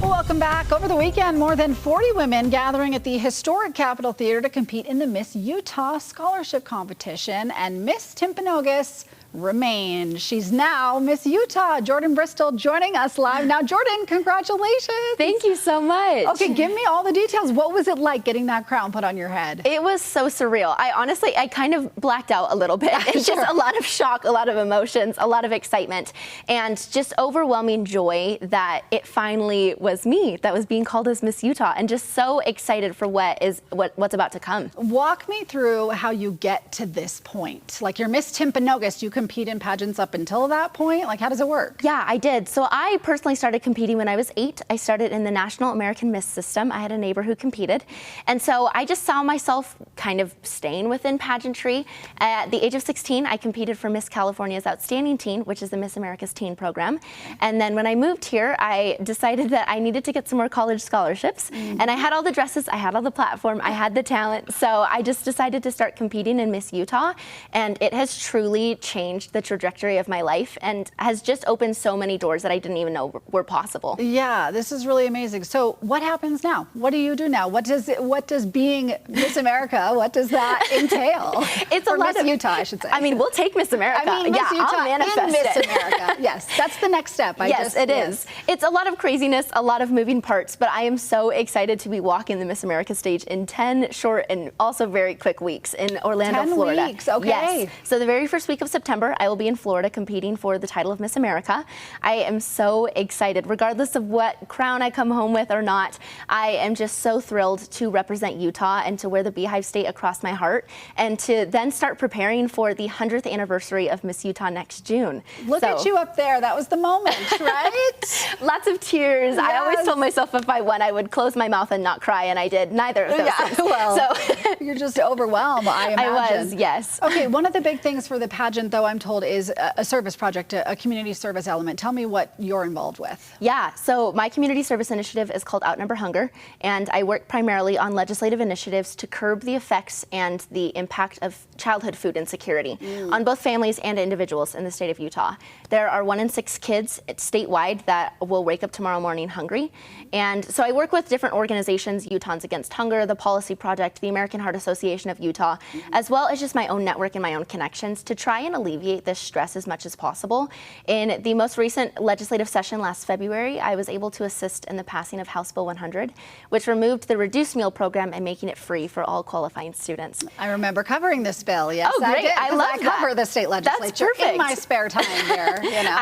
Welcome back. Over the weekend, more than 40 women gathering at the historic Capitol Theater to compete in the Miss Utah Scholarship Competition, and Miss Timpanogos remains. She's now Miss Utah. Jordyn Bristol joining us live now. Jordyn, congratulations. Thank you so much. Okay, give me all the details. What was it like getting that crown put on your head? It was so surreal. I kind of blacked out a little bit. It's just a lot of shock, a lot of emotions, a lot of excitement, and just overwhelming joy that it finally was me that was being called as Miss Utah, and just so excited for what's about to come. Walk me through how you get to this point. Like, you're Miss Timpanogos, you compete in pageants up until that point? Like, how does it work? Yeah, I did. So I personally started competing when I was 8. I started in the National American Miss system. I had a neighbor who competed. And so I just saw myself kind of staying within pageantry. At the age of 16, I competed for Miss California's Outstanding Teen, which is the Miss America's Teen program. And then when I moved here, I decided that I needed to get some more college scholarships. And I had all the dresses, I had all the platform, I had the talent. So I just decided to start competing in Miss Utah. And it has truly changed the trajectory of my life and has just opened so many doors that I didn't even know were possible. Yeah, this is really amazing. So what happens now? What do you do now? What does being Miss America, what does that entail? It's a lot Miss of Utah, I should say. I mean, we'll take Miss America. I mean, Miss Utah I'll manifest in Miss it. America. Yes, that's the next step. Yes, it is. It's a lot of craziness, a lot of moving parts, but I am so excited to be walking the Miss America stage in 10 short and also very quick weeks in Orlando, 10 Florida. weeks, okay. Yes. So the very first week of September, I will be in Florida competing for the title of Miss America. I am so excited, regardless of what crown I come home with or not. I am just so thrilled to represent Utah and to wear the Beehive State across my heart, and to then start preparing for the 100th anniversary of Miss Utah next June. Look at you up there. That was the moment, right? Lots of tears. Yes. I always told myself if I won, I would close my mouth and not cry, and I did neither of those things. Well, so you're just overwhelmed, I imagine. I was, yes. Okay, one of the big things for the pageant, though, I'm told, is a service project, a community service element. Tell me what you're involved with. Yeah, so my community service initiative is called Outnumber Hunger, and I work primarily on legislative initiatives to curb the effects and the impact of childhood food insecurity on both families and individuals in the state of Utah. There are 1 in 6 kids statewide that will wake up tomorrow morning hungry. And so I work with different organizations, Utahns Against Hunger, the Policy Project, the American Heart Association of Utah, as well as just my own network and my own connections to try and alleviate this stress as much as possible. In the most recent legislative session last February, I was able to assist in the passing of House Bill 100, which removed the reduced meal program and making it free for all qualifying students. I remember covering this bill. Yes, oh, great. I did. I cover the state legislature in my spare time here. You know,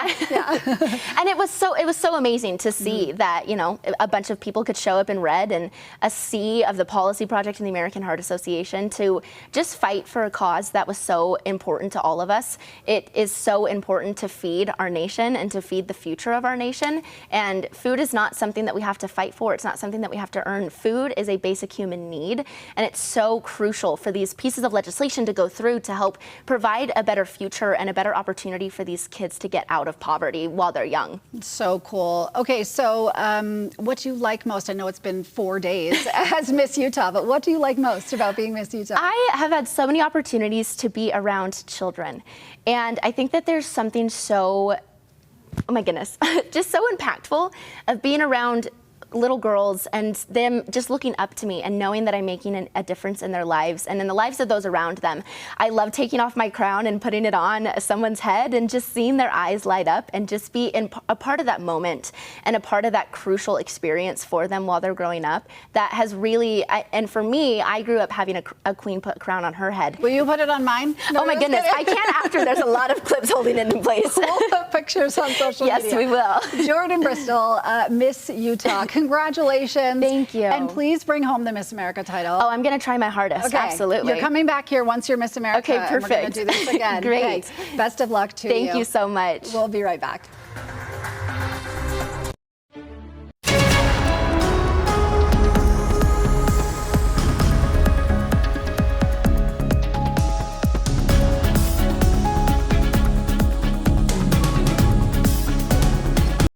And it was so amazing to see that, you know, a bunch of people could show up in red and a sea of the Policy Project and the American Heart Association to just fight for a cause that was so important to all of us. It is so important to feed our nation and to feed the future of our nation. And food is not something that we have to fight for. It's not something that we have to earn. Food is a basic human need. And it's so crucial for these pieces of legislation to go through to help provide a better future and a better opportunity for these kids to get out of poverty while they're young. So cool. Okay, so what do you like most? I know it's been 4 days as Miss Utah, but what do you like most about being Miss Utah? I have had so many opportunities to be around children. And I think that there's something so, oh my goodness, just so impactful of being around little girls and them just looking up to me and knowing that I'm making a difference in their lives and in the lives of those around them. I love taking off my crown and putting it on someone's head and just seeing their eyes light up and just be a part of that moment and a part of that crucial experience for them while they're growing up. That has really, and for me, I grew up having a queen put a crown on her head. Will you put it on mine? No, oh my goodness, I can't after. There's a lot of clips holding it in place. We'll put pictures on social media. Yes, we will. Jordyn Bristol, Miss Utah. Congratulations. Thank you. And please bring home the Miss America title. Oh, I'm going to try my hardest. Okay. Absolutely. You're coming back here once you're Miss America. Okay, perfect. And we're going to do this again. Great. Okay. Best of luck to you. Thank you so much. We'll be right back.